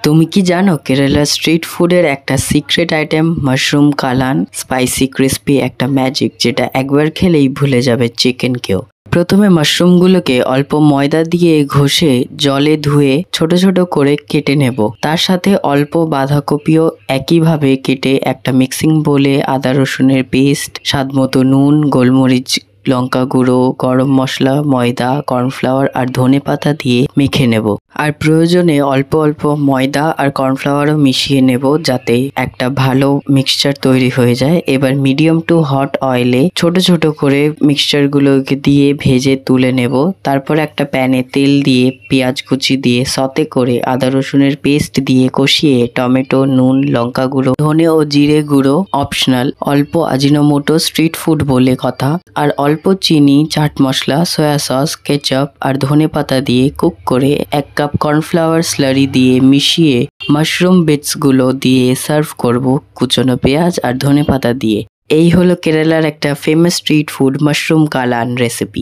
তুমি কি জানো কেরালা স্ট্রিট ফুডের একটা secret item mushroom kalan spicy crispy একটা ম্যাজিক যেটা একবার খেলেই ভুলে যাবে চিকেনকেও। প্রথমে মাশরুমগুলোকে অল্প ময়দা দিয়ে ঘষে জলে ধুয়ে ছোট ছোট করে কেটে নেব। তার সাথে অল্প বাঁধাকপিও একইভাবে কেটে একটা মিক্সিং বোলে আদা রসুনের পেস্ট, স্বাদমতো নুন, গোলমরিচ, লঙ্কা গুঁড়ো, গরম মশলা, ময়দা, কর্নফ্লাওয়ার আর ধনেপাতা দিয়ে মেখে নেব। আর প্রয়োজনে অল্প অল্প ময়দা আর কর্নফ্লাওয়ারও মিশিয়ে নেব যাতে একটা ভালো মিক্সচার তৈরি হয়ে যায়। এবার মিডিয়াম টু হট অয়েলে ছোট ছোট করে মিক্সচারগুলোকে দিয়ে ভেজে তুলে নেব। তারপর একটা প্যানে তেল দিয়ে পেঁয়াজ কুচি দিয়ে সতে করে আদা রসুনের পেস্ট দিয়ে কষিয়ে টমেটো, নুন, লঙ্কা গুঁড়ো, ধনে ও জিরে গুঁড়ো অপশনাল, অল্প আজিনোমোটো স্ট্রিট ফুড বলে কথা, আর অল্প চিনি, chaat masala, soya sauce, ketchup আর ধনেপাতা দিয়ে কুক করে 1 কাপ কর্নফ্লাওয়ার স্লারি দিয়ে মিশিয়ে মাশরুম বিটসগুলো দিয়ে সার্ভ করব কুচনো পেঁয়াজ আর ধনেপাতা দিয়ে। এই হলো কেরালার একটা famous street food mushroom kalan recipe.